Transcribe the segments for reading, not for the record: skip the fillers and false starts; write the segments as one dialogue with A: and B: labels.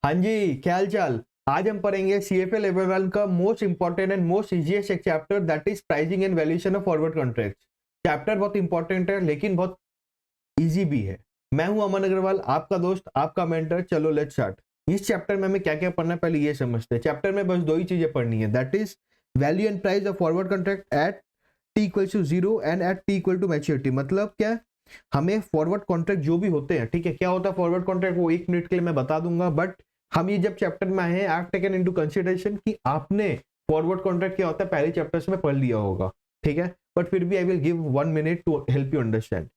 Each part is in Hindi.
A: हाँ जी, क्या हाल चाल। आज हम पढ़ेंगे सीएफए लेवल 1 का most important and most easiest एक chapter, that is pricing and valuation of forward contract. Chapter बहुत इंपॉर्टेंट है लेकिन बहुत इजी भी है। मैं हूं अमन अग्रवाल, आपका दोस्त, आपका मेंटर। चलो लेट्स स्टार्ट। इस चैप्टर में हमें क्या क्या पढ़ना है पहले ये समझते हैं। चैप्टर में बस दो ही चीजें पढ़नी है, that is value and price of forward contract at T equal to 0 and at T equal to maturity. मतलब क्या, हमें फॉरवर्ड कॉन्ट्रैक्ट जो भी होते हैं, ठीक है, क्या होता है फॉरवर्ड कॉन्ट्रैक्ट वो 1 मिनट के लिए मैं बता दूंगा, बट हम ये जब चैप्टर में आए हैं, I have taken into consideration कि आपने फॉरवर्ड कॉन्ट्रैक्ट क्या होता है पहले चैप्टर्स में पढ़ लिया होगा, ठीक है, बट फिर भी I will give 1 minute to help you understand.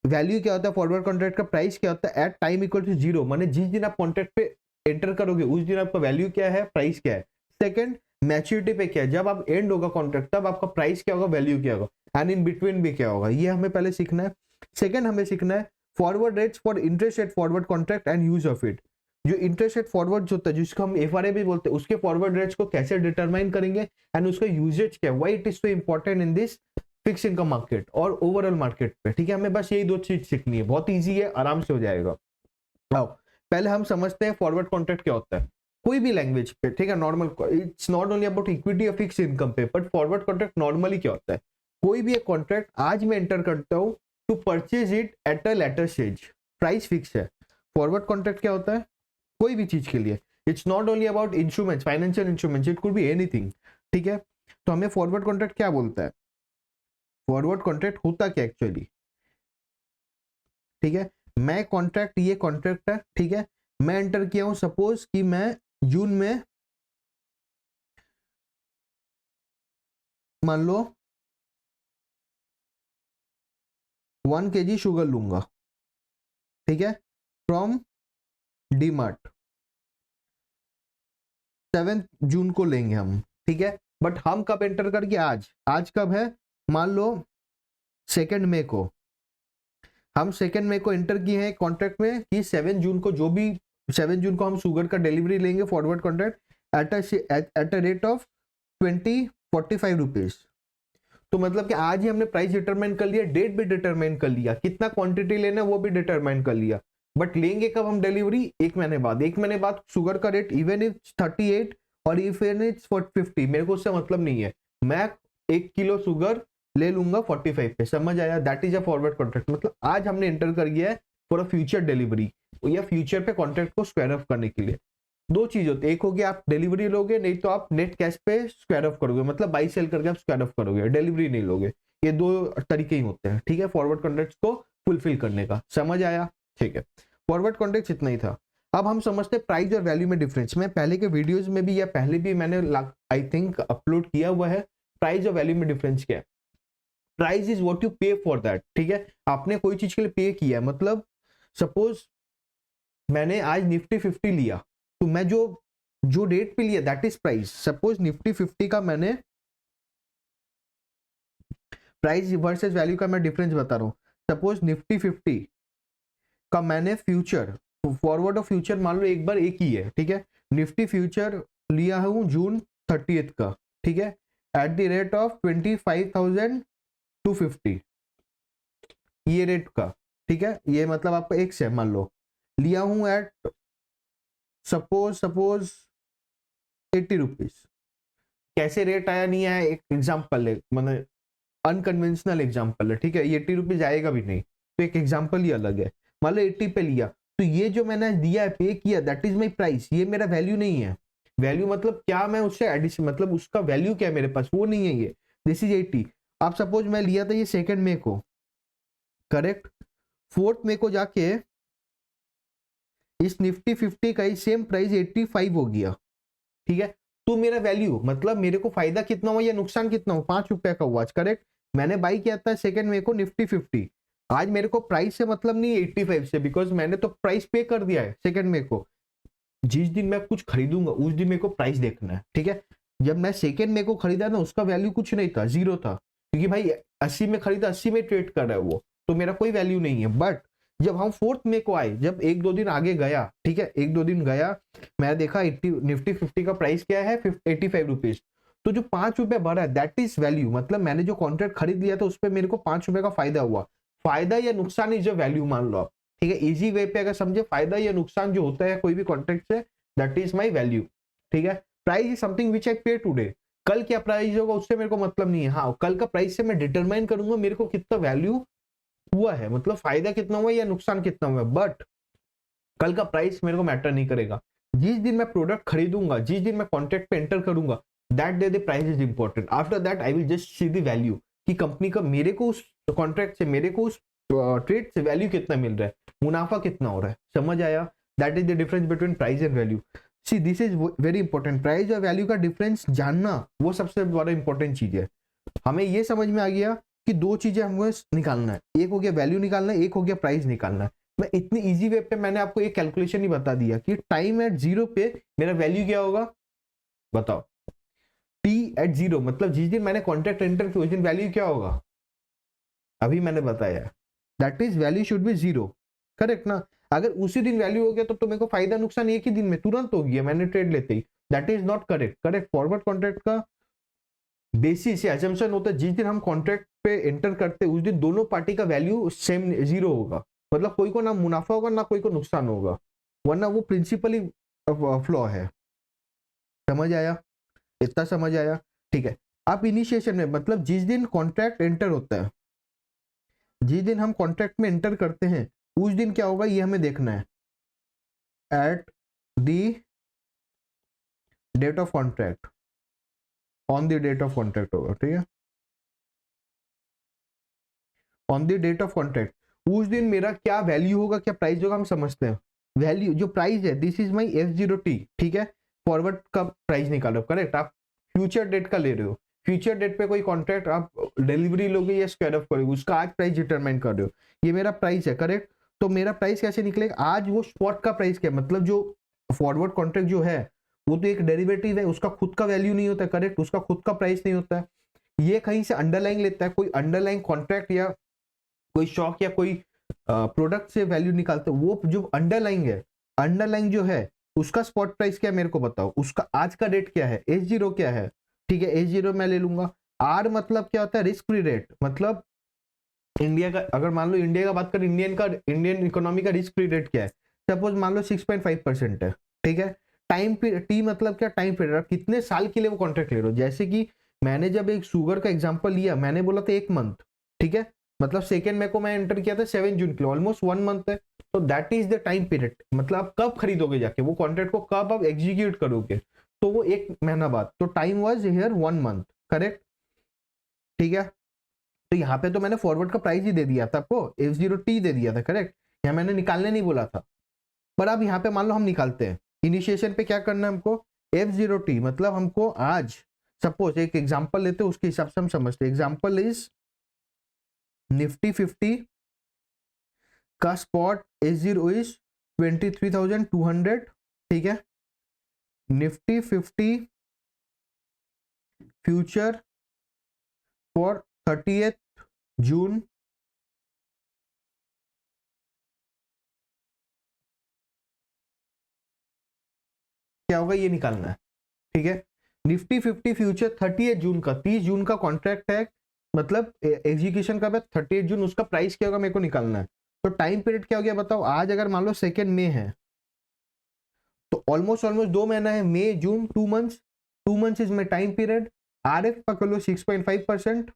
A: Value क्या होता है फॉरवर्ड कॉन्ट्रैक्ट का, प्राइस क्या होता है एट टाइम इक्वल टू 0, माने जिस दिन आप कॉन्ट्रैक्ट पे एंटर करोगे उस दिन आपका वैल्यू क्या है, प्राइस क्या है। सेकंड, मैच्योरिटी पे क्या है, जब आप एंड होगा कॉन्ट्रैक्ट तब आपका प्राइस क्या होगा, वैल्यू क्या होगा, एंड इन बिटवीन भी क्या होगा, ये हमें पहले सीखना है। सेकंड हमें सीखना है forward rates for interest rate forward contract and use of it. जो इंटरेस्ट रेट फॉरवर्ड होता है जिसको हम एफआरए भी बोलते हैं, उसके फॉरवर्ड रेट्स को कैसे डिटरमाइन करेंगे एंड उसका यूजेज क्या है, why it is so important in this fix income market और ओवरऑल मार्केट पे, ठीक है। हमें बस यही दो चीज सीखनी है, बहुत इजी है, आराम से हो जाएगा। आओ पहले हम समझते हैं फॉरवर्ड कॉन्ट्रैक्ट क्या होता है कोई भी लैंग्वेज पे, ठीक है। Normal, it's not only about equity और फिक्स इनकम पे, बट फॉरवर्ड कॉन्ट्रैक्ट नॉर्मली क्या होता है, कोई भी एक कॉन्ट्रैक्ट आज मैं एंटर करता हूं to purchase it at a later stage, price fix है। फॉरवर्ड कॉन्ट्रैक्ट क्या होता है कोई भी चीज के लिए, it's not only about instruments, financial instruments, it could be anything, ठीक है। तो हमें फॉरवर्ड कॉन्ट्रैक्ट क्या बोलता है, फॉरवर्ड कॉन्ट्रैक्ट होता क्या एक्चुअली, ठीक है। मैं कॉन्ट्रैक्ट, ये कॉन्ट्रैक्ट है, ठीक है, मैं एंटर किया हूं, सपोज कि मैं जून में मान लो 1 kg शुगर लूंगा, ठीक है, फ्रॉम डी मार्ट। 7 जून को लेंगे हम, ठीक है, बट हम कब एंटर करके, आज कब है, मान लो 2 मई को, हम 2 मई को एंटर किए हैं कॉन्ट्रैक्ट में कि 7 जून को, जो भी 7 जून को हम शुगर का डिलीवरी लेंगे forward contract at a rate of 2045 rupees. तो मतलब कि आज ही हमने प्राइस डिटरमाइन कर लिया, डेट भी डिटरमाइन कर लिया, कितना क्वांटिटी लेना है वो भी डिटरमाइन कर लिया, बट लेंगे कब हम डिलीवरी, 1 महीने बाद। 1 महीने बाद शुगर का रेट इवन इफ 38 और इवन इट्स 50, मेरे को उससे मतलब नहीं है, मैं 1 किलो शुगर ले लूंगा 45 पे, समझ आया। That is a forward contract. मतलब आज हमने एंटर कर गया है फॉर अ फ्यूचर डिलीवरी या फ्यूचर पे कॉन्ट्रैक्ट को स्क्वायर ऑफ करने के लिए। दो चीज होती है, एक होगी आप डिलीवरी लोगे, नहीं तो आप नेट कैश पे स्क्वायर ऑफ करोगे, मतलब बाई सेल करके आप स्क्वायर ऑफ करोगे, डिलीवरी नहीं लोगे। ये दो तरीके ही होते हैं, ठीक है, फॉरवर्ड कॉन्ट्रैक्ट को फुलफिल करने का, समझ आया, ठीक है। फॉरवर्ड कॉन्ट्रैक्ट इतना ही था। अब हम समझते हैं प्राइस और वैल्यू में डिफरेंस। मैं पहले के वीडियोस में भी या पहले भी मैंने आई थिंक अपलोड किया हुआ है, प्राइस और वैल्यू में डिफरेंस क्या है। प्राइस इज व्हाट यू पे फॉर दैट, ठीक है, आपने कोई चीज के लिए पे किया है, मतलब सपोज मैंने आज निफ्टी 50 लिया, तो मैं जो रेट पे लिया that is price. Suppose Nifty 50 का मैंने प्राइस वर्सेस वैल्यू का मैं डिफरेंस बता रहा हूं। सपोज निफ्टी 50 का मैंने फ्यूचर, फॉरवर्ड और फ्यूचर मान लो एक बार एक ही है, ठीक है, निफ्टी फ्यूचर लिया हूं जून 30 का, ठीक है, एट द रेट ऑफ 25,250, ये रेट का, ठीक है, ये मतलब आपका एक से मान लो लिया हूं एट सपोज 80 रुपीज। कैसे रेट आया नहीं आया, एक एग्जाम्पल है, मतलब अनकन्वेंशनल एग्जाम्पल है, ठीक है, ये 80 रुपीज आएगा भी नहीं, तो एक एग्जाम्पल ही अलग है। मान लो 80 पे लिया, तो ये जो मैंने दिया है, पे किया, दैट इज माई प्राइस, ये मेरा वैल्यू नहीं है। वैल्यू मतलब क्या, मैं उससे एडिशन, मतलब उसका वैल्यू क्या है मेरे पास, वो नहीं है ये, दिस इज 80। आप सपोज मैं लिया था ये 2 मई को, करेक्ट, 4 मई को जाके इस निफ्टी 50 का ही सेम प्राइस 85 हो गया, ठीक है, तो मेरा वैल्यू मतलब मेरे को फायदा कितना हुआ या नुकसान कितना हुआ, 5 रुपए का हुआ, करेक्ट। मैंने बाई किया था 2 मई को निफ्टी 50, आज मेरे को प्राइस से मतलब नहीं है 85 से, बिकॉज मैंने तो प्राइस पे कर दिया है 2 मई को। जिस दिन मैं कुछ खरीदूंगा उस दिन मेरे को प्राइस देखना है, ठीक है। जब मैं 2 मई को खरीदा ना, उसका वैल्यू कुछ नहीं था, 0 था, क्योंकि भाई 80 में खरीदा, 80 में ट्रेड कर रहा है वो, तो मेरा कोई वैल्यू नहीं है। बट जब हम 4 मई को आए, जब 1-2 दिन आगे गया, ठीक है, 1-2 दिन गया, मैं देखा निफ्टी 50 का प्राइस क्या है, 85 रुपीज, तो जो 5 रुपए बढ़ा है दैट इज वैल्यू। मतलब मैंने जो कॉन्ट्रैक्ट खरीद लिया था उस पर मेरे को 5 रुपए का फायदा हुआ, फायदा या नुकसान इज वैल्यू मान लो आप, ठीक है, इजी वे पे अगर समझे फायदा या नुकसान जो होता है कोई भी कॉन्ट्रैक्ट से, दैट इज माई वैल्यू। ठीक है, प्राइस इज समथिंग विच आई पे टुडे, कल क्या प्राइस होगा उससे मेरे को मतलब नहीं है। हाँ, कल का प्राइस से मैं डिटरमाइन करूंगा मेरे को कितना वैल्यू हुआ है, मतलब फायदा कितना हुआ या नुकसान कितना हुआ, बट कल का प्राइस मेरे को मैटर नहीं करेगा। जिस दिन मैं प्रोडक्ट खरीदूंगा, जिस दिन मैं कॉन्ट्रैक्ट पे एंटर करूंगा, that day the price is important. After that I will just see the value कि कंपनी का मेरे को उस कॉन्ट्रैक्ट से, मेरे को उस ट्रेड से वैल्यू कितना मिल रहा है, मुनाफा कितना हो रहा है। समझ आया? That is the difference between price and value. See this is very important, price और वैल्यू का डिफरेंस जानना वो सबसे बड़ा इंपॉर्टेंट चीज है। हमें ये समझ में आ गया कि दो चीजें हमें निकालना है, एक हो गया वैल्यू निकालना है, एक हो गया प्राइस निकालना है। मैं इतनी इजी वे पे मैंने आपको एक कैलकुलेशन ही बता दिया कि टाइम एट जीरो पे मेरा वैल्यू क्या होगा, बताओ। टी एट जीरो मतलब जिस दिन मैंने कॉन्ट्रैक्ट एंटर किया उस दिन वैल्यू क्या होगा, अभी मैंने बताया, that is value should be zero. Correct ना? अगर उसी दिन वैल्यू हो गया तो मेरे को फायदा नुकसान एक ही दिन में तुरंत हो गया, मैंने ट्रेड लेते ही, that is not correct. Correct, forward contract का बेसिस या असम्पशन होता है जिस दिन हम कॉन्ट्रैक्ट पे एंटर करते हैं उस दिन दोनों पार्टी का वैल्यू सेम जीरो होगा, मतलब कोई को ना मुनाफा होगा ना कोई को नुकसान होगा, वरना वो प्रिंसिपली फ्लॉ है। समझ आया? इतना समझ आया? ठीक है। आप इनिशिएशन में मतलब जिस दिन कॉन्ट्रैक्ट एंटर होता है, जिस दिन हम कॉन्ट्रैक्ट में एंटर करते हैं उस दिन क्या होगा ये हमें देखना है, at the date of contract, on the date of contract होगा। ठीक है, on the date of contract उस दिन मेरा क्या वैल्यू होगा, क्या प्राइस होगा, हम समझते हैं। वैल्यू जो प्राइस है, दिस इज माई F0T। ठीक है, फॉरवर्ड का प्राइस निकालो। करेक्ट, आप फ्यूचर डेट का ले रहे हो, फ्यूचर डेट पे कोई कॉन्ट्रैक्ट आप डिलीवरी लोगे या स्क्वायर ऑफ करोगे, उसका आज प्राइस डिटरमाइन कर रहे हो, ये मेरा प्राइस है। करेक्ट, तो मेरा प्राइस कैसे निकलेगा, आज वो स्पॉट का प्राइस क्या, मतलब जो फॉरवर्ड कॉन्ट्रैक्ट जो है वो तो एक डेरिवेटिव है, उसका खुद का वैल्यू नहीं होता है। करेक्ट, उसका खुद का प्राइस नहीं होता है, ये कहीं से अंडरलाइन लेता है, कोई अंडरलाइन कॉन्ट्रैक्ट या कोई शॉक या कोई प्रोडक्ट से वैल्यू निकालते हैं, वो जो अंडरलाइन है, अंडरलाइन जो है उसका स्पॉट प्राइस क्या है मेरे को बताओ, उसका आज का रेट क्या है, H0 क्या है। ठीक है, H0 मैं ले लूंगा। R मतलब क्या होता है, रिस्क फ्री रेट, मतलब इंडिया का, अगर मान लो इंडिया का बात करें, इंडियन इकोनॉमी का रिस्क फ्री रेट क्या है, सपोज मान लो 6.5% है। ठीक है, टाइम पीरियड, टी मतलब क्या, टाइम पीरियड, कितने साल के लिए वो कॉन्ट्रैक्ट ले रहे हो। जैसे कि मैंने जब एक शुगर का एग्जांपल लिया, मैंने बोला था 1 मंथ। ठीक है, मतलब सेकेंड में को मैं एंटर किया था 7 जून के लिए, ऑलमोस्ट 1 मंथ है, तो that is the time period. मतलब आप कब खरीदोगे जाके वो कॉन्ट्रैक्ट को, कब आप एग्जीक्यूट करोगे, तो वो 1 महीना बाद, तो time was here 1 month. Correct, ठीक है, तो यहाँ पे तो मैंने फॉरवर्ड का प्राइस ही दे दिया था आपको, F0T दे दिया था। करेक्ट, यहाँ मैंने निकालने नहीं बोला था, पर अब यहाँ पे मान लो हम निकालते हैं, इनिशिएशन पे क्या करना है हमको, F0T मतलब हमको आज, सपोज एक एग्जांपल लेते हैं उसके हिसाब से हम समझते हैं। एग्जांपल इज निफ्टी 50 का स्पॉट H0 इज 23,200। ठीक है, निफ्टी 50 फ्यूचर फॉर 30th जून क्या होगा ये निकालना है। ठीक है, निफ्टी 50 फ्यूचर 30 जून का, 30 जून का कॉन्ट्रैक्ट है, मतलब एग्जीक्यूशन का 30 जून, उसका प्राइस क्या होगा मेरे को निकालना है। तो टाइम पीरियड क्या हो गया बताओ, आज अगर मान लो 2 मई है तो ऑलमोस्ट 2 महीना है, मई जून, 2 months, 2 months is my time period. RF पकड़ लो 6.5%।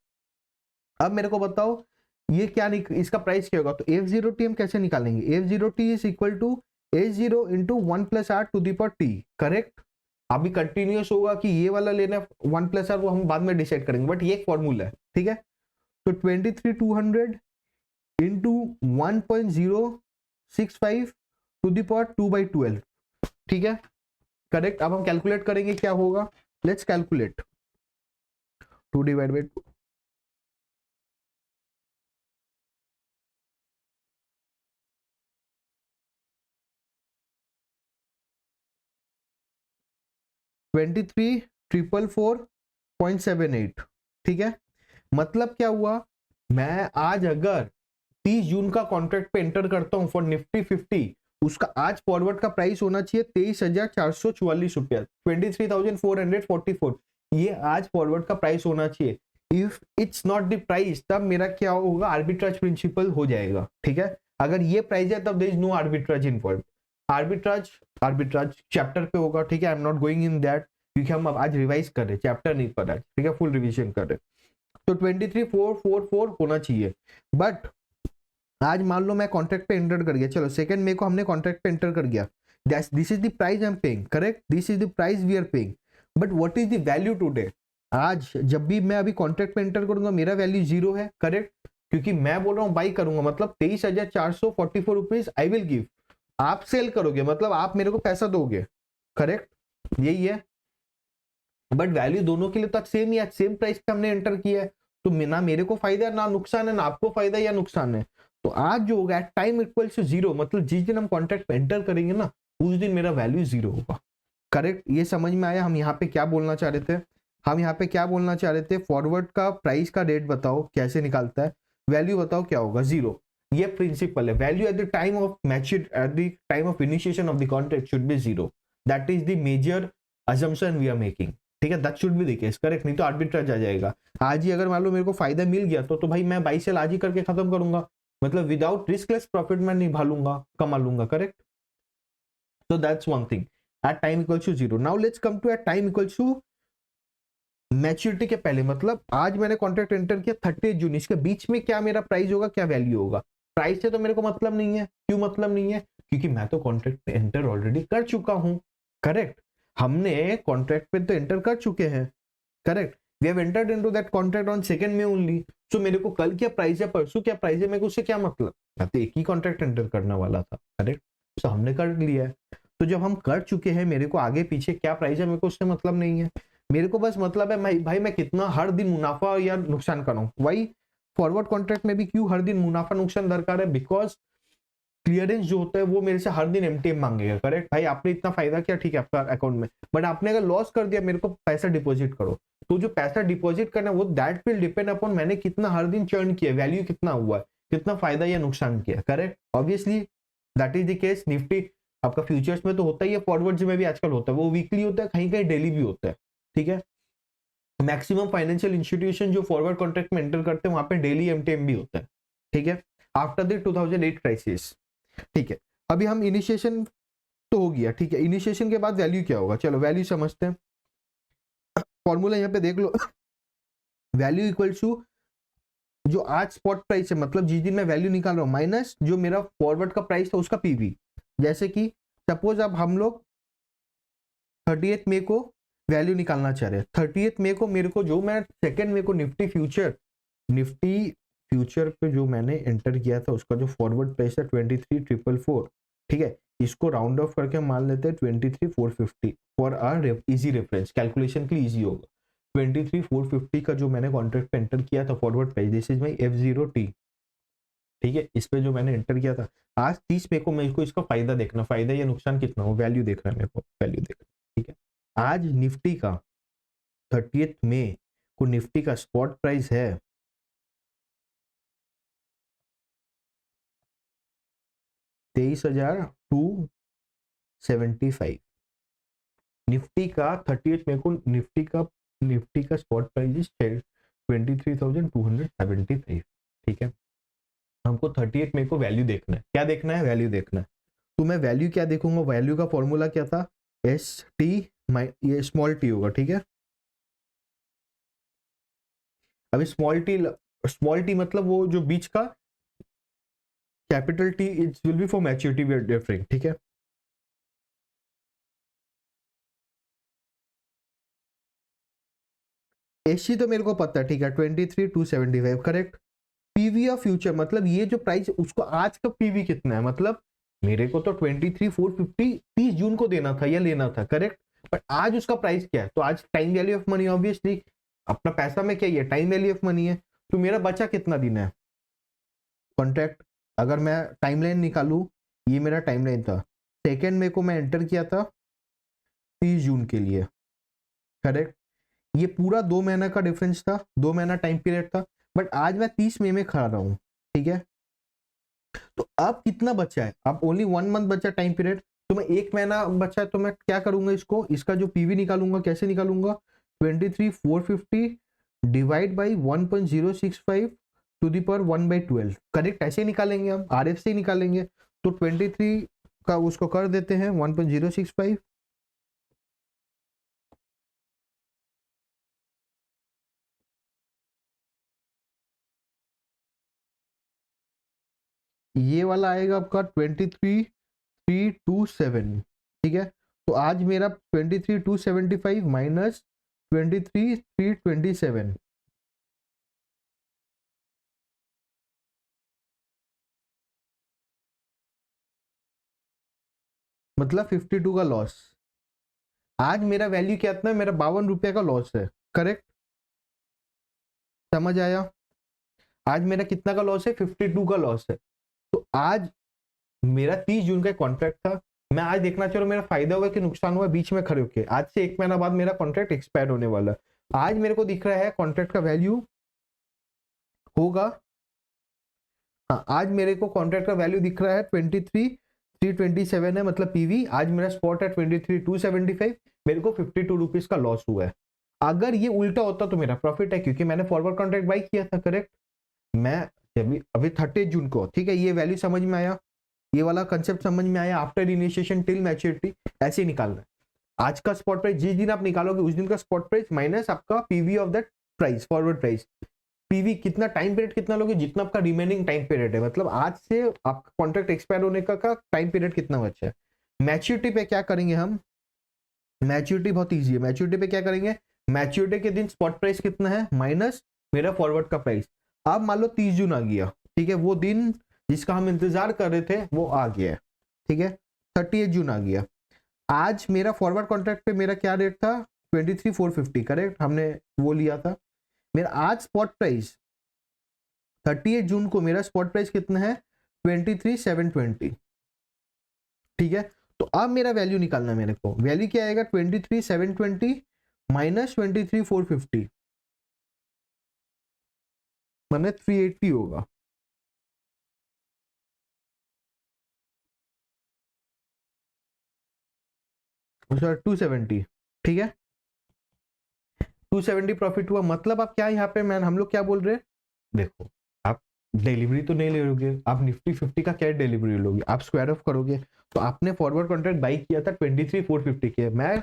A: अब मेरे को बताओ ये क्या इसका प्राइस क्या होगा, तो F0T हम कैसे निकालेंगे, F0T is equal to H0 into 1+R to the power T। Correct, अभी कंटिन्यूअस होगा कि ये वाला लेना 1+R, वो हम बाद में डिसाइड करेंगे, बट ये एक फॉर्मूला है। ठीक है, तो 23,200 इंटू 1.065 टू दी पावर 2/12। ठीक है, करेक्ट। अब हम कैलकुलेट करेंगे क्या होगा, लेट्स कैलकुलेट 2 डिवाइड बाई 2, 23,444.78। ठीक है, मतलब क्या हुआ, मैं आज अगर 30 जून का कॉन्ट्रैक्ट पे एंटर करता हूं फॉर निफ्टी 50, उसका आज फॉरवर्ड का प्राइस होना चाहिए 23,444 रुपया, 23,444, ये आज फॉरवर्ड का प्राइस होना चाहिए। If it's not the price, तब मेरा क्या होगा, आर्बिट्राज प्रिंसिपल हो जाएगा। ठीक है, अगर ये प्राइस है तब there is no arbitrage involve. Arbitrage arbitrage chapter पे होगा, ठीक है। I am not going in that, क्योंकि हम अब आज रिवाइज कर रहे हैं, चैप्टर नहीं पढ़ा है, ठीक है, फुल रिवीजन कर रहे हैं। तो 23,444 होना चाहिए। बट आज मान लो मैं कॉन्ट्रैक्ट पे एंटर कर गया, चलो 2 मई को हमने कॉन्ट्रैक्ट पे एंटर कर गया, this is the price I am paying, correct, this is the price we are paying, but what is the value today. आज जब भी मैं अभी कॉन्ट्रैक्ट पे एंटर करूंगा मेरा वैल्यू 0 है, करेक्ट, क्योंकि मैं बोल रहा हूँ बाई करूंगा, मतलब 23,444 रुपीज आई विल गिव। आप सेल करोगे मतलब आप मेरे को पैसा दोगे, करेक्ट, यही है। बट वैल्यू दोनों के लिए तो सेम ही है, सेम प्राइस पे हमने एंटर किया है, तो ना मेरे को फायदा है ना नुकसान है, ना आपको फायदा या नुकसान है। तो आज जो होगा टाइम इक्वल टू 0, मतलब जिस दिन हम कॉन्ट्रैक्ट पे एंटर करेंगे ना उस दिन मेरा वैल्यू 0 होगा, करेक्ट। ये समझ में आया हम यहाँ पे क्या बोलना चाह रहे थे? हम यहाँ पे क्या बोलना चाह रहे थे, फॉरवर्ड का प्राइस का रेट बताओ कैसे निकालता है, वैल्यू बताओ क्या होगा, 0। ये प्रिंसिपल है, value at the time of mature, at the time of initiation of the contract should be 0। That is the major assumption we are making, ठीक है, that should be the case, correct. नहीं तो आर्बिट्राज आ जाएगा। आज ही अगर मान लो मेरे को फायदा मिल गया तो भाई मैं बाई सेल आज ही करके खत्म करूंगा, मतलब विदाउट रिस्कलेस प्रॉफिट मैं निभा लूंगा, कमा लूंगा, correct. So that's one thing. At time equals to 0. Now let's come to at time equals to maturity के पहले, मतलब आज मैंने कॉन्ट्रैक्ट एंटर किया 30 जून, इसके बीच में क्या मेरा प्राइस होगा, क्या वैल्यू होगा। प्राइस से तो मेरे को मतलब नहीं है, क्यों मतलब नहीं है, क्योंकि मैं तो कॉन्ट्रैक्ट पे एंटर ऑलरेडी कर चुका हूं, करेक्ट। हमने कॉन्ट्रैक्ट पे तो एंटर कर चुके हैं, correct. We have entered into that contract on 2 May only. So मेरे को कल क्या प्राइस है, परसों क्या प्राइस है, मेरे को उससे क्या मतलब, मैं तो एक ही कॉन्ट्रैक्ट एंटर करने वाला था, करेक्ट। तो हमने कर लिया है, तो जब हम कर चुके हैं मेरे को आगे पीछे क्या प्राइस है मेरे को उससे मतलब नहीं है। मेरे को बस मतलब है भाई मैं कितना हर दिन मुनाफा या नुकसान कर रहा हूँ। वही फॉरवर्ड कॉन्ट्रैक्ट में भी क्यों हर दिन मुनाफा नुकसान दरकार है, बिकॉज क्लियरेंस जो होता है वो मेरे से हर दिन एमटीएम मांगेगा, करेक्ट। भाई आपने इतना फायदा किया, ठीक है, आपका अकाउंट में, बट आपने अगर लॉस कर दिया मेरे को पैसा डिपॉजिट करो, तो जो पैसा डिपॉजिट करना वो दैट विल डिपेंड अपॉन मैंने कितना हर दिन चर्न किया, वैल्यू कितना हुआ, कितना फायदा या नुकसान किया, correct. Obviously that is the case. Nifty आपका फ्यूचर्स में तो होता ही है, फॉरवर्ड्स में भी आजकल होता है, वो वीकली होता है, कहीं कहीं डेली भी होता है, ठीक है। मैक्सिमम फाइनेंशियल इंस्टीट्यूशन जो फॉरवर्ड कॉन्ट्रैक्ट में एंटर करते हैं वहां पे डेली एमटीएम भी होता है, ठीक है, आफ्टर द 2008 क्राइसिस, ठीक है। अभी हम इनिशिएशन तो हो गया, ठीक है। इनिशिएशन के बाद वैल्यू क्या होगा, चलो वैल्यू समझते हैं। फॉर्मूला यहाँ पे देख लो, वैल्यू इक्वल टू जो आज स्पॉट प्राइस है, मतलब जिस दिन मैं वैल्यू निकाल रहा हूँ, माइनस जो मेरा फॉरवर्ड का प्राइस था उसका पीवी। जैसे कि सपोज अब हम लोग 30 मई को वैल्यू निकालना चाह रहे हैं, 30 मई को मेरे को जो मैं 2 मई को निफ्टी फ्यूचर पे जो मैंने एंटर किया था उसका जो फॉरवर्ड प्राइस है 23,444, ठीक है, इसको राउंड ऑफ करके मान लेते हैं 23,450 for our easy reference, calculation के लिए इजी होगा। 23,450 का जो मैंने कॉन्ट्रैक्ट पे एंटर किया था forward price, this is my F0T, ठीक है। इस पे जो मैंने एंटर किया था आज 30 मई को, मेरे को इसका फायदा देखना, फायदा या नुकसान कितना हो, वैल्यू देखना है मेरे को, वैल्यू देखना, ठीक है। आज निफ्टी का 30 मई को निफ्टी का स्पॉट प्राइस है 23,275। निफ्टी का 30 मई को निफ्टी का स्पॉट प्राइस इज 23,275, ठीक है। हमको 30 मई को वैल्यू देखना है, क्या देखना है, वैल्यू देखना है। तो मैं वैल्यू क्या देखूंगा, वैल्यू का फॉर्मूला क्या था, एस टी, ये स्मॉल टी होगा, ठीक है। अभी स्मॉल टी मतलब वो जो बीच का, capital T it will be for maturity we are differing, ठीक है। एससी तो मेरे को पता है, ठीक है, 23,275, करेक्ट। पीवी ऑफ फ्यूचर मतलब ये जो प्राइस उसको आज का पीवी कितना है, मतलब मेरे को तो 23,450 30 जून को देना था या लेना था, करेक्ट। बट आज उसका प्राइस क्या है, तो आज time value of money, obviously अपना पैसा में क्या है, टाइम वैल्यू ऑफ मनी है। तो मेरा बचा कितना दिन है कॉन्ट्रैक्ट, अगर मैं टाइमलाइन निकालू, ये मेरा टाइमलाइन था, 2 मई को मैं एंटर किया था 30 जून के लिए, करेक्ट। ये पूरा 2 महीना का डिफरेंस था, 2 महीना टाइम पीरियड था, बट आज मैं 30 मई में खड़ा रहा हूं, ठीक है। तो अब कितना बचा है, अब ओनली 1 मंथ बचा टाइम पीरियड, तो मैं 1 महीना बचा है, तो मैं क्या करूंगा, इसको इसका जो पीवी निकालूंगा, कैसे निकालूंगा, 23,450 divide by 1.065 to the power 1/12 correct, ऐसे निकालेंगे हम, RF से ही निकालेंगे। तो 23 का उसको कर देते हैं 1.065, ये वाला आएगा आपका 23,327, ठीक है। तो आज मेरा 23,275 माइनस 23,327, मतलब 52 का लॉस। आज मेरा वैल्यू कितना है, मेरा 52 रुपये का लॉस है, करेक्ट, समझ आया। आज मेरा कितना का लॉस है, 52 का लॉस है। तो आज मेरा 30 जून का कॉन्ट्रैक्ट था, मैं आज देखना चाह रहा हूँ मेरा फायदा हुआ कि नुकसान हुआ, बीच में खड़े होके। आज से 1 महीना बाद मेरा कॉन्ट्रैक्ट एक्सपायर होने वाला है। आज मेरे को दिख रहा है कॉन्ट्रैक्ट का वैल्यू होगा, हाँ आज मेरे को कॉन्ट्रैक्ट का वैल्यू दिख रहा है 23,327 है, मतलब पीवी। आज मेरा स्पॉट है 23,275, मेरे को 52 रुपीज का लॉस हुआ है। अगर ये उल्टा होता तो मेरा प्रॉफिट है, क्योंकि मैंने फॉरवर्ड कॉन्ट्रैक्ट बाई किया था, करेक्ट। मैं अभी 30 जून को, ठीक है, ये वैल्यू समझ में आया, ये वाला कंसेप्ट समझ में आया। आफ्टर इनिशिएशन टिल मैच्योरिटी ऐसे ही निकालना है। आज का स्पॉट प्राइस जिस दिन आप निकालोगे उस दिन का स्पॉट प्राइस माइनस आपका PV of that price, forward price. PV कितना, टाइम पीरियड कितना लोगे, जितना आपका रिमेनिंग टाइम पीरियड है, मतलब आज से आपका कॉन्ट्रैक्ट एक्सपायर होने का टाइम पीरियड कितना बचा है। मैच्योरिटी पे क्या करेंगे हम, मैच्योरिटी बहुत ईजी है। मैच्योरिटी पे क्या करेंगे, मैच्योरिटी के दिन स्पॉट प्राइस कितना है माइनस मेरा फॉरवर्ड का प्राइस। अब मान लो 30 जून आ गया, ठीक है, वो दिन जिसका हम इंतजार कर रहे थे वो आ गया है, ठीक है। 30 जून आ गया। आज मेरा फॉरवर्ड कॉन्ट्रैक्ट पे मेरा क्या रेट था, 23,450, करेक्ट, हमने वो लिया था। मेरा आज स्पॉट प्राइस 30 जून को मेरा स्पॉट प्राइस कितना है, 23,720, ठीक है। तो अब मेरा वैल्यू निकालना है मेरे को, वैल्यू क्या आएगा 23,720 माइनस 23,450, मैंने 380 होगा, सर 270, ठीक है। 270 प्रॉफिट हुआ, मतलब आप क्या यहाँ पे मैन हम लोग क्या बोल रहे हैं, देखो आप डिलीवरी तो नहीं ले लोगे, आप निफ्टी 50 का क्या डिलीवरी लोगे, आप स्क्वायर ऑफ करोगे। तो आपने फॉरवर्ड कॉन्ट्रैक्ट बाई किया था 23,450 के, मैं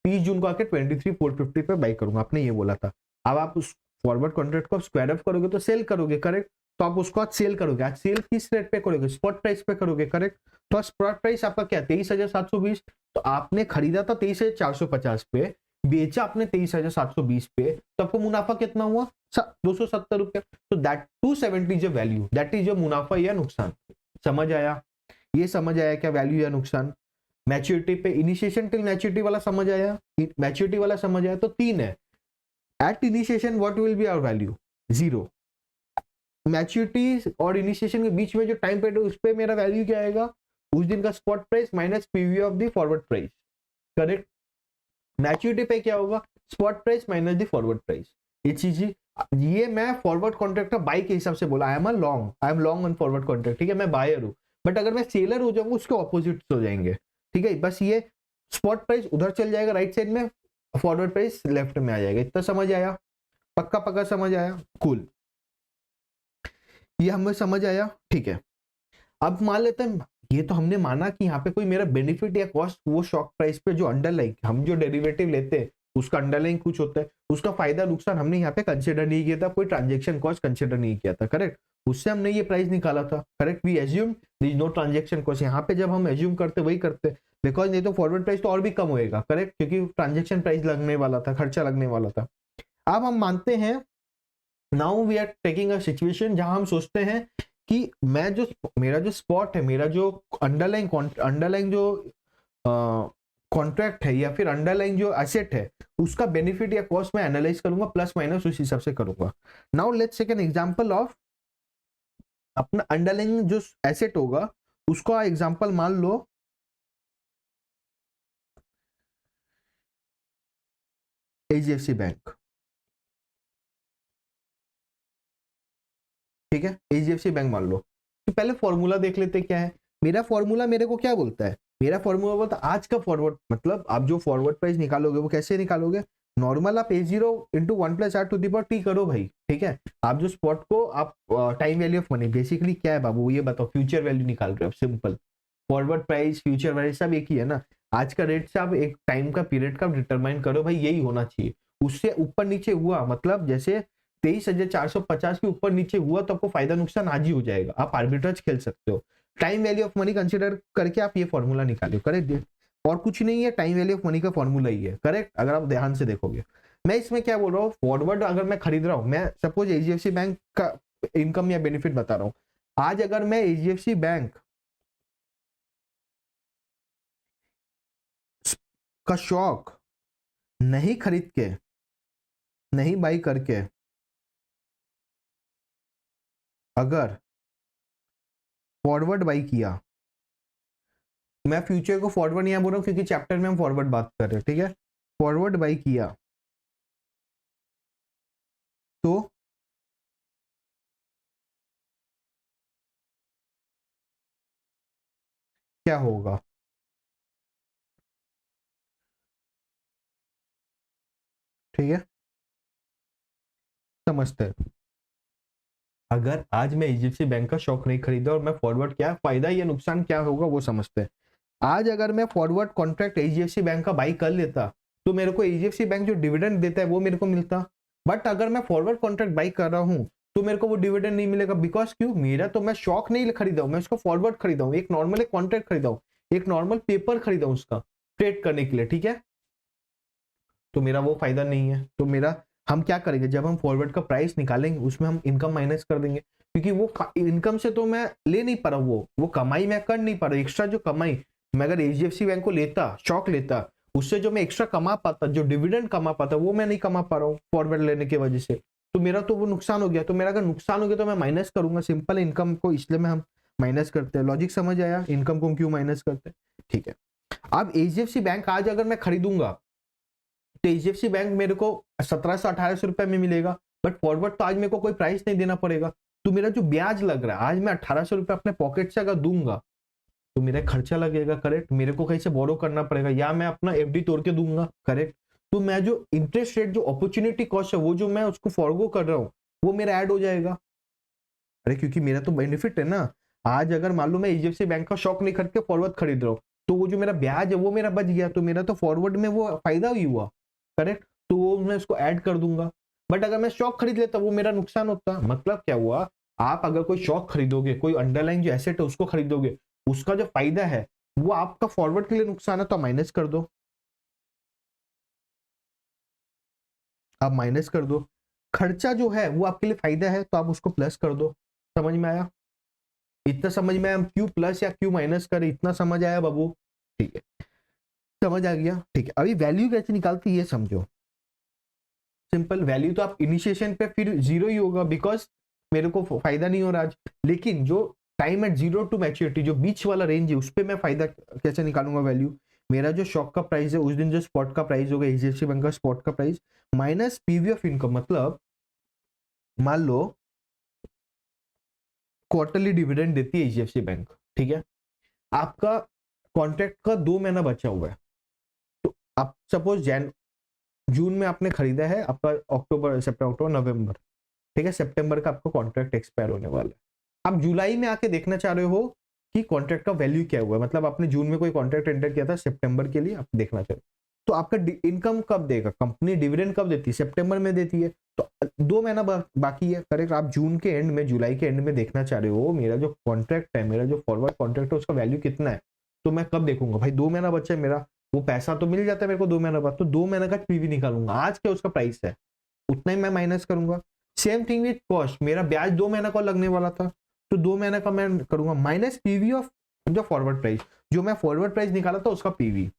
A: 30 जून को आके 23,450 पे बाई करूंगा, आपने ये बोला था। अब आप उस फॉरवर्ड कॉन्ट्रैक्ट को स्क्वायर ऑफ करोगे तो सेल करोगे, करेक्ट। तो आप उसको आज सेल करोगे, आज सेल किस रेट पे करोगे, स्पॉट प्राइस पे करोगे, करेक्ट। तो स्पॉट प्राइस आपका क्या 23,720, तो आपने खरीदा था 23,450 पे, बेचा आपने 23,720 पे, तो आपको मुनाफा कितना हुआ 270 रुपए। तो that 270 is value, that is मुनाफा या नुकसान। समझ आया, ये समझ आया क्या वैल्यू या नुकसान। मैच्योरिटी पे इनिशिएशन टिल मैच्योरिटी वाला समझ आया, मैच्योरिटी वाला समझ आया। तो 3 है, at initiation what will be our value 0, maturity और इनिशिएशन के बीच में जो टाइम पीरियड है उस पे मेरा वैल्यू क्या आएगा, उस दिन का spot price minus PV of the forward price, correct. Maturity पे क्या होगा, spot price minus the forward price. ये चीज ये मैं फॉरवर्ड कॉन्ट्रैक्ट का बाई के हिसाब से बोला, I am long on forward contract, ठीक है, मैं बायर हूं। बट अगर मैं सेलर हो जाऊंगा उसके ऑपोजिट हो जाएंगे, ठीक है। बस ये स्पॉट प्राइस उधर चल जाएगा राइट साइड में, फॉरवर्ड प्राइस लेफ्ट में आ जाएगा। इतना समझ आया, पक्का पक्का समझ आया, कूल, ये हमें समझ आया, ठीक है। अब मान लेते हैं, ये तो हमने माना कि यहाँ पे कोई मेरा बेनिफिट या कॉस्ट, वो शॉक प्राइस पे जो अंडरलाइन हम जो डेरिवेटिव लेते हैं उसका अंडरलाइन कुछ होता है, उसका फायदा नुकसान हमने यहाँ पे कंसिडर नहीं किया था, कोई ट्रांजेक्शन कॉस्ट कंसिडर नहीं किया था, करेक्ट। उससे हमने ये प्राइस निकाला था, correct. We assume there is no transaction cost. यहाँ पे जब हम एज्यूम करते वही करते, बिकॉज नहीं तो फॉरवर्ड प्राइस तो और भी कम होएगा, करेक्ट, क्योंकि ट्रांजेक्शन प्राइस लगने वाला था, खर्चा लगने वाला था। अब हम मानते हैं, now we are taking a situation जहां हम सोचते हैं कि मैं जो मेरा जो स्पॉट है, मेरा जो अंडरलाइन जो कॉन्ट्रैक्ट है या फिर अंडरलाइन जो एसेट है, उसका बेनिफिट या कॉस्ट मैं एनालाइज करूंगा, प्लस माइनस उस हिसाब से करूंगा। Now let's take an example of अपना अंडरलाइन जो एसेट होगा उसका एग्जांपल मान लो एचडीएफसी बैंक, ठीक है, एचडीएफसी बैंक मान लो। तो पहले फॉर्मूला देख लेते क्या है। मेरा फॉर्मूला मेरे को क्या बोलता है, मेरा फॉर्मूला बोलता है आज का फॉरवर्ड, मतलब आप जो फॉरवर्ड प्राइस निकालोगे वो कैसे निकालोगे, नॉर्मल आप A0 इंटू 1+R⁴ करो भाई, ठीक है। आप जो स्पॉट को आप time value of money basically क्या है बाबू, ये बताओ, फ्यूचर वैल्यू निकाल रहे हो आप, simple. Forward price, future price सब एक ही है ना। आज का रेट से आप एक टाइम का पीरियड का डिटरमाइन करो भाई, यही होना चाहिए। उससे ऊपर नीचे हुआ मतलब जैसे 23,450 के ऊपर नीचे हुआ तो आपको फायदा नुकसान आज ही हो जाएगा, आप आर्बिट्रेज खेल सकते हो। Time value of money consider करके आप ये फॉर्मूला निकालो, करेक्ट। और कुछ नहीं है, टाइम वैल्यू ऑफ मनी का फॉर्मूला ही है, करेक्ट। अगर आप ध्यान से देखोगे, मैं इसमें क्या बोल रहा हूँ, फॉरवर्ड अगर मैं खरीद रहा हूँ, मैं सपोज एचडीएफसी बैंक का इनकम या बेनिफिट बता रहा हूँ। आज अगर मैं एचडीएफसी बैंक का शॉक नहीं खरीद के, नहीं बाई करके, अगर फॉरवर्ड बाई किया, मैं फ्यूचर को फॉरवर्ड यहां बोल रहा हूं क्योंकि चैप्टर में हम फॉरवर्ड बात कर रहे हैं, ठीक है। फॉरवर्ड बाई किया तो क्या होगा, ठीक है, समझते हैं। अगर आज मैं एचडीएफसी बैंक का शॉक नहीं खरीदा और मैं फॉरवर्ड, क्या फायदा या नुकसान क्या होगा वो समझते हैं। आज अगर मैं फॉरवर्ड कॉन्ट्रैक्ट एचडीएफसी बैंक का बाई कर लेता तो मेरे को एचडीएफसी बैंक जो डिविडेंड देता है वो मेरे को मिलता। बट अगर मैं फॉरवर्ड कॉन्ट्रैक्ट बाई कर रहा हूं तो मेरे को वो डिविडेंड नहीं मिलेगा, बिकॉज क्यों, मेरा तो मैं शॉक नहीं खरीदा हूं, मैं उसको फॉरवर्ड खरीदा हूं, एक नॉर्मल एक कॉन्ट्रैक्ट खरीदा हूं, एक नॉर्मल पेपर खरीदा हूं उसका ट्रेड करने के लिए, ठीक है। तो मेरा वो फायदा नहीं है। तो मेरा, हम क्या करेंगे, जब हम फॉरवर्ड का प्राइस निकालेंगे उसमें हम इनकम माइनस कर देंगे, क्योंकि वो इनकम से तो मैं ले नहीं पा रहा हूँ, वो कमाई मैं कर नहीं पा रहा, एक्स्ट्रा जो कमाई मैं अगर एचडीएफसी बैंक को लेता, शॉक लेता, उससे जो मैं एक्स्ट्रा कमा पाता, जो डिविडेंड कमा पाता, वो मैं नहीं कमा पा रहा हूँ फॉरवर्ड लेने की वजह से। तो मेरा तो वो नुकसान हो गया। तो मेरा अगर नुकसान हो गया तो मैं माइनस करूंगा, सिंपल। इनकम को इसलिए में हम माइनस करते हैं। लॉजिक समझ आया, इनकम को क्यों माइनस करते हैं, ठीक है। अब एचडीएफसी बैंक आज अगर मैं खरीदूंगा तो एचडीएफसी बैंक मेरे को 1700-1800 रुपए में मिलेगा, बट फॉरवर्ड तो आज मेरे को कोई प्राइस नहीं देना पड़ेगा। तो मेरा जो ब्याज लग रहा है, आज मैं 1800 रुपए अपने पॉकेट से अगर दूंगा तो मेरा खर्चा लगेगा, करेक्ट। मेरे को कहीं से बोरो करना पड़ेगा या मैं अपना एफडी तोड़ के दूंगा, करेक्ट। तो मैं जो इंटरेस्ट रेट, जो अपॉर्चुनिटी कॉस्ट है, वो जो मैं उसको फॉरगो कर रहा हूँ, वो मेरा ऐड हो जाएगा। अरे क्योंकि मेरा तो बेनिफिट है ना। आज अगर मान लो मैं एचडीएफसी बैंक का शॉक नहीं खरीद के फॉरवर्ड खरीद रहा हूँ तो वो जो मेरा ब्याज है वो मेरा बच गया, तो मेरा तो फॉरवर्ड में वो फायदा ही हुआ, करेक्ट। तो वो मैं उसको ऐड कर दूंगा। बट अगर मैं शॉक खरीद लेता वो मेरा नुकसान होता। मतलब क्या हुआ, आप अगर कोई शॉक खरीदोगे, कोई अंडरलाइन जो एसेट है उसको खरीदोगे, उसका जो फायदा है वो आपका फॉरवर्ड के लिए नुकसान है, तो माइनस कर दो, आप माइनस कर दो। खर्चा जो है वो आपके लिए फायदा है तो आप उसको प्लस कर दो। समझ में आया? इतना समझ में आया, हम क्यू प्लस या क्यू माइनस करें, इतना समझ आया बाबू? ठीक है, समझ आ गया, ठीक है। अभी वैल्यू कैसे निकालती है ये समझो। सिंपल, वैल्यू तो आप इनिशिएशन पे फिर जीरो ही होगा, बिकॉज मेरे को फायदा नहीं हो रहा आज। लेकिन जो time at zero to maturity, जो बीच वाला रेंज है, उस पर मैं फायदा कैसे निकालूंगा वैल्यू। मेरा जो शॉक का प्राइस है उस दिन जो स्पॉट का प्राइस होगा, एचडीएफसी बैंक का स्पॉट का price minus PV of income. मतलब मान लो क्वार्टरली डिविडेंड देती है एचडीएफसी बैंक, ठीक है। आपका कॉन्ट्रैक्ट का 2 महीना बचा हुआ है, तो आप सपोज जून में आपने खरीदा है, आपका अक्टूबर, सितंबर, अक्टूबर, नवंबर, ठीक है, सितंबर का आपका कॉन्ट्रैक्ट एक्सपायर होने वाला है। आप जुलाई में आके देखना चाह रहे हो कि कॉन्ट्रैक्ट का वैल्यू क्या हुआ है, मतलब आपने जून में कोई कॉन्ट्रैक्ट एंटर किया था सितंबर के लिए, आप देखना चाह रहे हो, तो आपका इनकम कब देगा कंपनी, डिविडेंड कब देती है, सितंबर में देती है। तो 2 महीना बाकी है, करेक्ट। आप जून के एंड में, जुलाई के एंड में देखना चाह रहे हो मेरा जो कॉन्ट्रैक्ट है, मेरा जो फॉरवर्ड कॉन्ट्रैक्ट है, उसका वैल्यू कितना है। तो मैं कब देखूंगा भाई, 2 महीना बचा है मेरा, वो पैसा तो मिल जाता है मेरे को 2 महीना बाद, तो 2 महीना का पीवी निकालूंगा, आज क्या उसका प्राइस है उतना ही मैं माइनस करूंगा। सेम थिंग विद कॉस्ट, मेरा ब्याज 2 महीना का लगने वाला था, तो 2 महीना का मैं करूंगा माइनस पीवी ऑफ जो फॉरवर्ड प्राइस, जो मैं फॉरवर्ड प्राइस निकाला था उसका पीवी।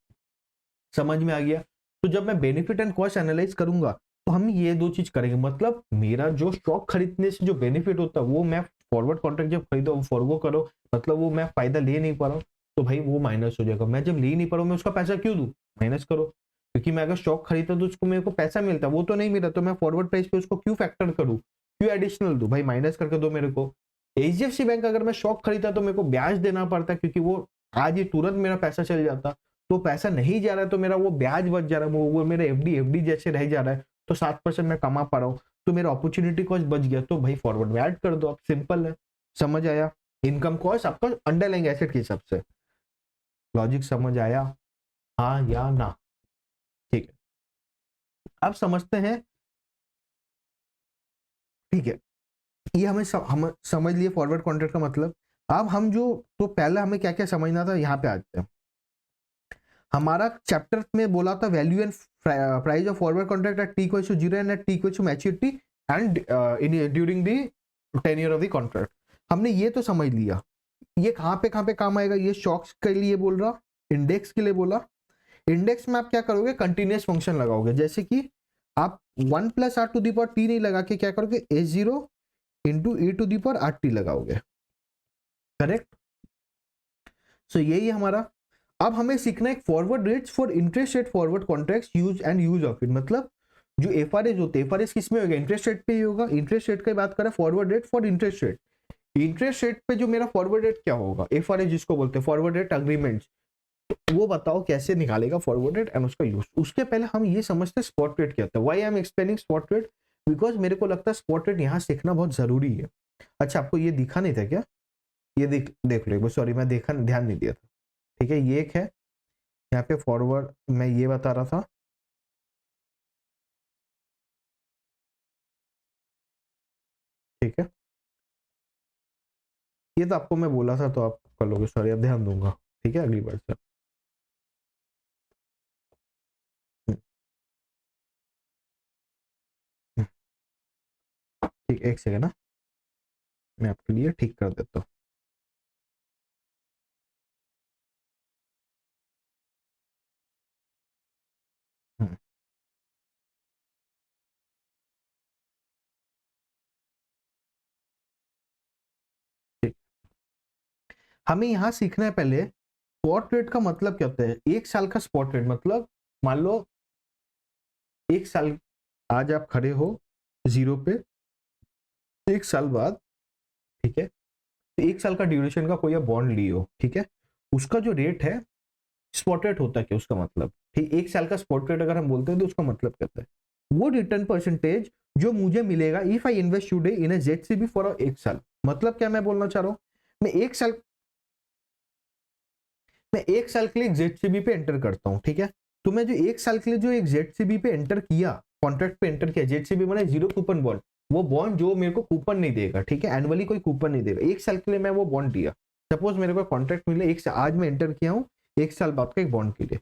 A: समझ में आ गया? तो जब मैं बेनिफिट एंड कॉस्ट एनालाइज करूंगा तो हम ये दो चीज करेंगे, मतलब मेरा जो स्टॉक खरीदने से जो बेनिफिट होता है वो मैं फॉरवर्ड कॉन्ट्रैक्ट जब खरीदो फॉरगो करो, मतलब वो मैं फायदा ले नहीं पा रहा हूँ, तो भाई वो माइनस हो जाएगा। मैं जब ले नहीं पा रहा हूँ मैं उसका पैसा क्यों दूं, माइनस करो। क्योंकि मैं अगर स्टॉक खरीदता तो उसको मेरे को पैसा मिलता, वो तो नहीं मिला, तो मैं फॉरवर्ड प्राइस पे उसको क्यों फैक्टर करूँ, क्यों एडिशनल दूं, भाई माइनस करके दो मेरे को। एचडीएफसी बैंक अगर मैं स्टॉक खरीदता तो मेरे को ब्याज देना पड़ता, क्योंकि वो आज ही तुरंत मेरा पैसा चल जाता। तो पैसा नहीं जा रहा है तो मेरा वो ब्याज बच जा रहा है, वो मेरा एफडी जैसे रह जा रहा है, तो 7% मैं कमा पा रहा हूँ, तो मेरा अपॉर्चुनिटी कॉस्ट बच गया, तो भाई फॉरवर्ड में ऐड कर दो आप, सिंपल है। समझ आया? इनकम कॉस्ट आपका अंडरलाइंग एसेट के हिसाब से। लॉजिक समझ आया? हाँ या ना? ठीक है, अब समझते हैं। ठीक है, ये हम समझ लिए फॉरवर्ड कॉन्ट्रैक्ट का मतलब। अब हम जो, तो पहले हमें क्या क्या समझना था, यहाँ पे आते हैं। हमारा चैप्टर में बोला था value and price of forward contract at t=0 and at t equals maturity and during the tenure of the contract. हमने ये तो समझ लिया। ये कहाँ पे काम आएगा, ये शॉक्स के लिए बोल रहा, इंडेक्स के लिए बोला। इंडेक्स में आप क्या करोगे, कंटिन्यूअस फंक्शन लगाओगे, जैसे कि आप 1 + r⁻t नहीं लगा के क्या करोगे, a0 × e⁻rt लगाओगे, करेक्ट? सो यही हमारा। अब हमें सीखना है forward rates for interest rate forward contracts use and use of it. मतलब जो एफआरएस होते हैं, एफआरएस किस में होगा, इंटरेस्ट रेट पे ही होगा। इंटरेस्ट रेट की बात करें, forward rate for interest rate. Interest rate पे जो मेरा फॉरवर्ड रेट क्या होगा, एफआरएस जिसको बोलते हैं फॉरवर्ड रेट अग्रीमेंट, वो बताओ कैसे निकालेगा फॉरवर्ड रेट एंड उसका यूज। उसके पहले हम ये समझते हैं स्पॉट रेट क्या होता है। Why I am explaining spot rate, because मेरे को लगता है स्पॉट रेट यहाँ सीखना बहुत जरूरी है। अच्छा, आपको ये दिखा नहीं था क्या? ये देख लो, सॉरी मैं ध्यान नहीं दिया था। ठीक है, ये एक है यहाँ पे फॉरवर्ड, मैं ये बता रहा था। ठीक है, ये तो आपको मैं बोला था तो आप कर लोगे, सॉरी अब ध्यान दूंगा। ठीक है, अगली बार से। ठीक, एक सेकेंड ना, मैं आपके लिए ठीक कर देता हूँ। ठीक, हमें यहाँ सीखना है पहले स्पॉट रेट का मतलब क्या होता है। एक साल का स्पॉट रेट मतलब, मान लो एक साल, आज आप खड़े हो 0 पे, एक साल बाद, ठीक है, तो एक साल का ड्यूरेशन का कोई बॉन्ड लियो, ठीक है, उसका जो रेट है स्पॉट रेट होता है क्या, उसका मतलब, ठीक, एक साल का स्पॉट रेट अगर हम बोलते हैं तो उसका मतलब क्या होता है, वो रिटर्न परसेंटेज जो मुझे मिलेगा if I invest today in a ZCB for एक साल। मतलब क्या मैं बोलना चाह रहा हूं, मैं एक साल के लिए ZCB पे एंटर करता हूं, ठीक है, तो मैं जो एक साल के लिए जो एक ZCB पे एंटर किया, कॉन्ट्रैक्ट पे एंटर किया, ZCB माने जीरो कूपन बॉन्ड, वो बॉन्ड जो मेरे को कूपन नहीं देगा, ठीक है, एनुअली कोई कूपन नहीं देगा, एक साल के लिए मैं वो बॉन्ड दिया। सपोज मेरे को कॉन्ट्रैक्ट मिले एक साल, आज मैं एंटर किया हूँ एक साल बाद का एक बॉन्ड के लिए,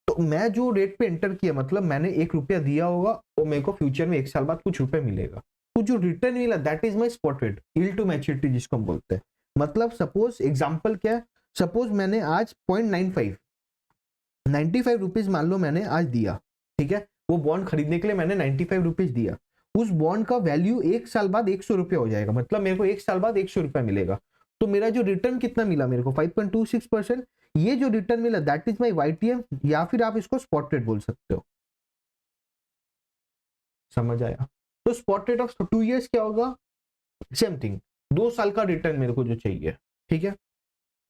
A: तो मैं जो रेट पे एंटर किया मतलब मैंने 1 रुपया दिया होगा और मेरे को फ्यूचर में एक साल बाद कुछ रुपए मिलेगा, तो जो रिटर्न मिला that is my spot rate, yield to maturity जिसको हम बोलते हैं। मतलब सपोज एग्जांपल क्या है, सपोज मैंने आज 0.95 रुपीज मान लो मैंने आज दिया, ठीक है, वो बॉन्ड खरीदने के लिए मैंने 95 रुपीज दिया, उस बॉन्ड का वैल्यू एक साल बाद 100 रुपया हो जाएगा, मतलब मेरे को एक साल बाद 100 रुपया मिलेगा, तो मेरा जो रिटर्न कितना मिला मेरे को 5.26%। ये जो रिटर्न मिला दैट इज माई YTM, या फिर आप इसको स्पॉट रेट बोल सकते हो। समझ आया? तो स्पॉट रेट ऑफ 2 इयर्स क्या होगा, सेम थिंग, 2 साल का रिटर्न मेरे को जो चाहिए, ठीक है,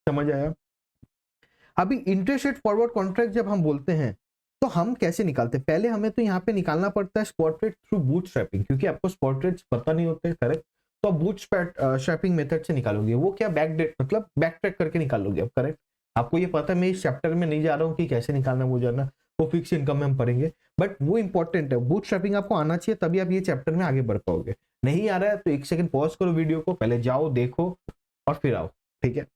A: समझ आया? अभी इंटरेस्ट रेट फॉरवर्ड कॉन्ट्रैक्ट जब हम बोलते हैं तो हम कैसे निकालते हैं, पहले हमें तो यहाँ पे निकालना पड़ता है स्पॉट रेट थ्रू बूटस्ट्रैपिंग, क्योंकि आपको स्पॉट रेट्स पता नहीं होते, करेक्ट, तो आप बूटस्ट्रैपिंग मेथड से निकालोगे, वो क्या बैक डेट मतलब बैक ट्रैक करके निकालोगे आप, करेक्ट। आपको ये पता है, मैं इस चैप्टर में नहीं जा रहा हूँ कि कैसे निकालना वो जानना, वो फिक्स इनकम में हम पढ़ेंगे, बट वो इंपॉर्टेंट है, बूटस्ट्रैपिंग आपको आना चाहिए तभी आप ये चैप्टर में आगे बढ़ पाओगे। नहीं आ रहा है तो 1 सेकंड पॉज करो वीडियो को, पहले जाओ देखो और फिर आओ, ठीक है।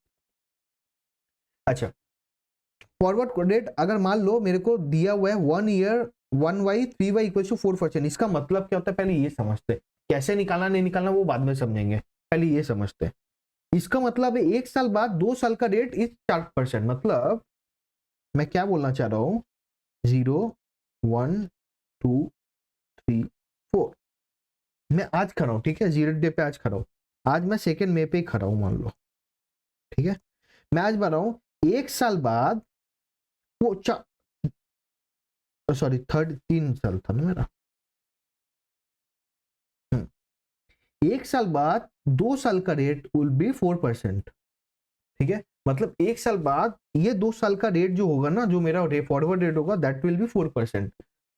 A: अच्छा, फॉरवर्ड रेट अगर मान लो मेरे को दिया हुआ है 1 ईयर 1y 3y = 4%, इसका मतलब क्या होता है पहले ये समझते हैं, कैसे निकालना नहीं निकालना वो बाद में समझेंगे, पहले ये समझते हैं। इसका मतलब है एक साल बाद 2 साल का रेट इज 4%, मतलब मैं क्या बोलना चाह रहा हूं, 0 1 2 3 4, मैं आज खड़ा हूं, ठीक है, 0 डे पे आज खड़ा हूं, आज मैं 2 मई पे खड़ा हूं मान लो, ठीक है, मैं आज बता रहा हूं एक साल बाद वो सॉरी 3 साल था ना मेरा, एक साल बाद 2 साल का रेट विल बी 4%, ठीक है, मतलब 1 साल बाद ये 2 साल का रेट जो होगा ना, जो मेरा फॉरवर्ड रेट होगा, दैट विल बी 4%।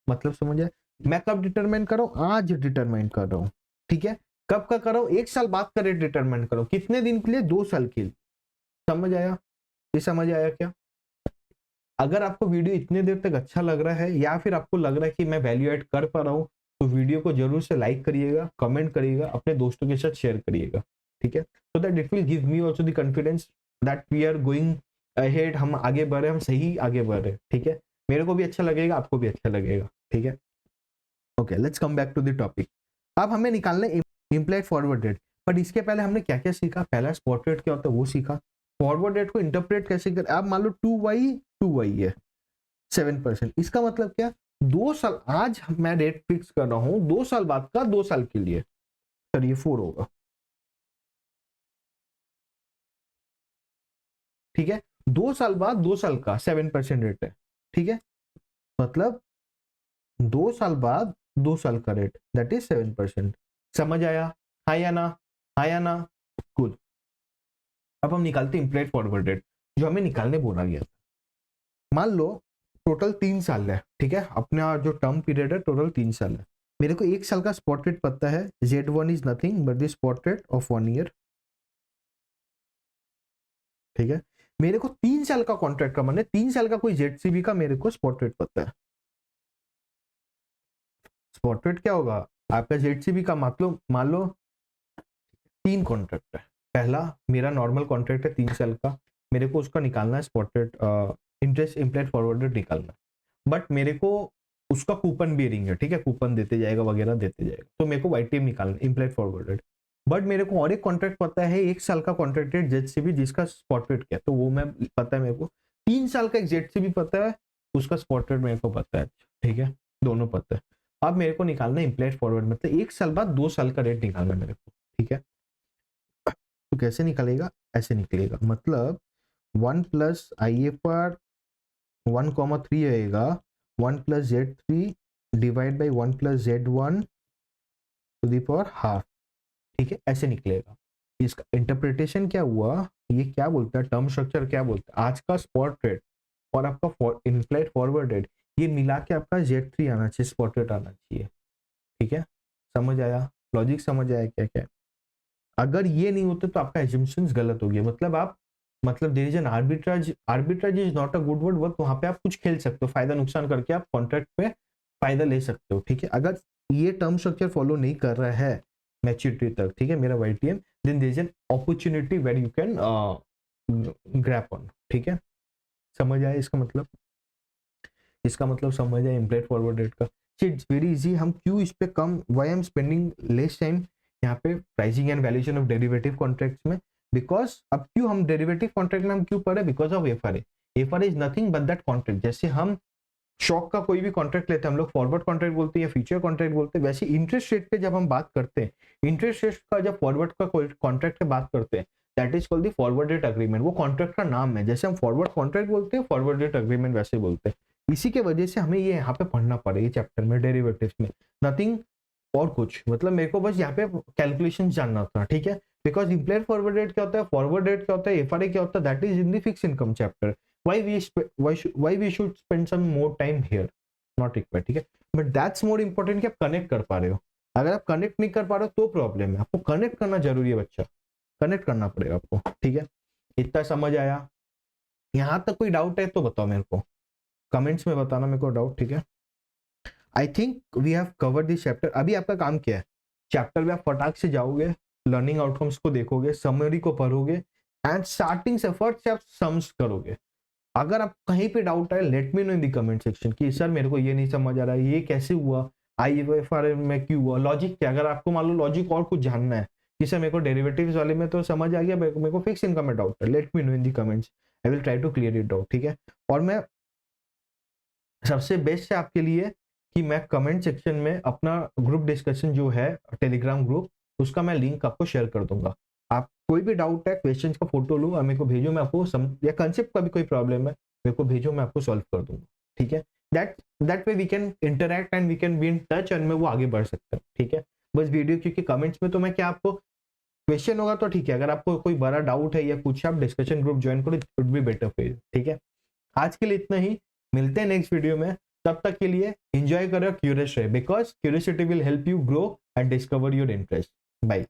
A: मतलब समझ आए? मैं कब डिटरमाइन कर रहा हूँ? आज डिटरमाइन कर रहा हूँ, ठीक है। कब का कर रहा हूँ? 1 साल बाद का रेट डिटरमाइन कर रहा हूँ। कितने दिन के लिए? 2 साल के लिए। समझ आया? ये समझ आया क्या? अगर आपको वीडियो इतने देर तक अच्छा लग रहा है, या फिर आपको लग रहा है कि मैं वैल्यू एड कर पा रहा हूँ, तो वीडियो को जरूर से लाइक करिएगा, कमेंट करिएगा, अपने दोस्तों के साथ शेयर करिएगा, ठीक है। So that it will give me also the confidence that we are going ahead, हम आगे बढ़ रहे हैं, हम सही आगे बढ़ रहे हैं, ठीक है। मेरे को भी अच्छा लगेगा, आपको भी अच्छा लगेगा, ठीक है। Okay, let's come back to the topic. अब हमें निकालना है इम्प्लाइड फॉरवर्ड रेट, बट इसके पहले हमने क्या क्या सीखा? पहला स्पॉट रेट क्या होता है वो सीखा। फॉरवर्ड रेट को इंटरप्रेट कैसे कर, आप मान लो 2y है 7%, इसका मतलब क्या? 2 साल, आज मैं रेट फिक्स कर रहा हूं 2 साल बाद का, 2 साल के लिए, सर ये 4 होगा, ठीक है। 2 साल बाद 2 साल का 7% रेट है, ठीक है। मतलब 2 साल बाद 2 साल का रेट, दैट इज 7%। समझ आया? हाँ या ना? हाँ या ना? गुड। अब हम निकालते हैं इम्प्लाइड फॉरवर्ड रेट, जो हमें निकालने बोला गया। मान लो टोटल 3 साल है, ठीक है। अपना जो टर्म पीरियड है टोटल 3 साल है। मेरे को 1 साल का स्पॉट रेट पता है, Z1 is nothing but the spot rate of 1 year, ठीक है। मेरे को 3 साल का कॉन्ट्रैक्ट का, माने 3 साल का कोई जेडसीबी का मेरे को स्पॉट रेट पता है। स्पॉट रेट क्या होगा आपका जेडसीबी का? मतलब मान लो 3 कॉन्ट्रैक्ट है। पहला मेरा नॉर्मल कॉन्ट्रैक्ट है 3 साल का, मेरे को उसका निकालना है spot rate, interest implied forward rate निकालना है। बट मेरे को उसका कूपन बेरिंग है, ठीक है, कूपन देते जाएगा वगैरह देते जाएगा, तो मेरे को वाईटीएम निकालना है, इम्प्लाइड फॉरवर्ड रेट। बट मेरे को और एक कॉन्ट्रैक्ट पता है, 1 साल का कॉन्ट्रैक्ट रेट जेडसीबी, जिसका स्पॉट रेट क्या है, तो वो मैं पता है मेरे को। 3 साल का एक जेडसीबी पता है, उसका स्पॉट रेट मेरे को पता है, ठीक है, दोनों पता है। अब मेरे को निकालना है इम्प्लाइड फॉरवर्ड, मतलब 1 साल बाद 2 साल का रेट निकालना है मेरे को, ठीक है। तो कैसे निकलेगा? ऐसे निकलेगा, मतलब 1 + IFR 1,3 आएगा, 1 + Z3 divide by 1 + Z1 to the power half, ठीक है, ऐसे निकलेगा। इसका इंटरप्रिटेशन क्या हुआ? ये क्या बोलता है, टर्म स्ट्रक्चर क्या बोलता है? आज का स्पॉट रेट और आपका इम्प्लाइड फॉरवर्ड रेट, ये मिला के आपका Z3 आना चाहिए, स्पॉट रेट आना चाहिए, ठीक है। समझ आया? लॉजिक समझ आया क्या क्या? अगर ये नहीं होते तो आपका एजम्पशंस गलत हो गया। मतलब आप, मतलब there is an arbitrage, arbitrage is not a good word, but वहां पे आप कुछ खेल सकते हो, फायदा नुकसान करके आप कॉन्ट्रैक्ट पे फायदा ले सकते हो, ठीक है। अगर ये टर्म स्ट्रक्चर फॉलो नहीं कर रहा है मैच्योरिटी तक, ठीक है, मेरा YTM, then there is an opportunity where you can grab on, ठीक है। समझ आया इसका मतलब? इसका मतलब समझ आया इम्प्लाइड फॉरवर्ड रेट का। It's very easy. हम क्यों इस पे कम, why I am spending less time यहाँ पे pricing and valuation of derivative contracts में? बिकॉज अब क्यों हम डेरिवेटिव कॉन्ट्रैक्ट में हम क्यों पढ़े? Because of FRA. FRA is nothing but that contract. जैसे हम शॉक का कोई भी कॉन्ट्रैक्ट लेते हैं, हम लोग फॉरवर्ड कॉन्ट्रैक्ट बोलते हैं या फ्यूचर कॉन्ट्रैक्ट बोलते हैं, वैसे इंटरेस्ट रेट पे जब हम बात करते हैं, इंटरेस्ट रेट का जब फॉरवर्ड का कॉन्ट्रैक्ट पे बात करते हैं, that is called the forward rate agreement. वो कॉन्ट्रैक्ट का नाम है, जैसे हम फॉरवर्ड कॉन्ट्रैक्ट बोलते हैं, फॉरवर्ड रेट अग्रीमेंट वैसे बोलते हैं। इसी के वजह से हमें ये यहाँ पे पढ़ना पड़ेगा चैप्टर में, डेरिवेटिव्स में, नथिंग और कुछ। मतलब मेरे को बस यहाँ पे कैलकुलेशन जानना था, ठीक है। बिकॉज इम्प्लाइड फॉरवर्ड रेट क्या होता है, फॉरवर्ड रेट क्या होता है, एफआरए क्या होता है, that is in the fix income chapter. why we should spend some more time here, not required, ठीक है। बट दैट्स मोर इंपॉर्टेंट कि आप कनेक्ट कर पा रहे हो। अगर आप कनेक्ट नहीं कर पा रहे हो तो प्रॉब्लम है। आपको कनेक्ट करना जरूरी है बच्चा, कनेक्ट करना पड़ेगा आपको, ठीक है। इतना समझ आया? यहां तक कोई डाउट है तो बताओ मेरे को, कमेंट्स में बताना मेरे को डाउट, ठीक है। I think we have covered this chapter. अभी आपका काम क्या है? चैप्टर में आप फटाक से जाओगे, लर्निंग आउटकम्स को देखोगे, समरी को पढ़ोगे, एंड स्टार्टिंग से एफर्ट से आप सम्स करोगे। अगर आप कहीं पे डाउट है, let me know in the comment section कि सर मेरे को ये नहीं समझ आ रहा है, ये कैसे हुआ, आईएफआरए में क्यों हुआ, लॉजिक क्या। अगर आपको मान लो लॉजिक और कुछ जानना है कि सर मेरे को डेरिवेटिव्स वाले में तो समझ आ गया, मेरे को फिक्स इनकम में डाउट है, let me know in the comments, I will try to clear it out, ठीक है। और मैं सबसे बेस्ट है आपके लिए कि मैं कमेंट सेक्शन में अपना ग्रुप डिस्कशन जो है, टेलीग्राम ग्रुप, उसका मैं लिंक आपको शेयर कर दूंगा। आप कोई भी डाउट है, क्वेश्चंस का फोटो लो और मेरे को भेजो, मैं आपको या कंसेप्ट का भी कोई प्रॉब्लम है मेरे को भेजो, मैं आपको सॉल्व कर दूंगा, ठीक है। That way we can interact and we can be in touch, end में वो आगे बढ़ सकते हैं, ठीक है। बस वीडियो, क्योंकि कमेंट्स में तो मैं क्या आपको क्वेश्चन होगा तो ठीक है, अगर आपको कोई बड़ा डाउट है या कुछ, आप डिस्कशन ग्रुप ज्वाइन करो, it would be better for you. ठीक है, आज के लिए इतना ही, मिलते हैं नेक्स्ट वीडियो में। तब तक के लिए एंजॉय करो, क्यूरियस रहे, because curiosity will help you grow and discover your interest. Bye.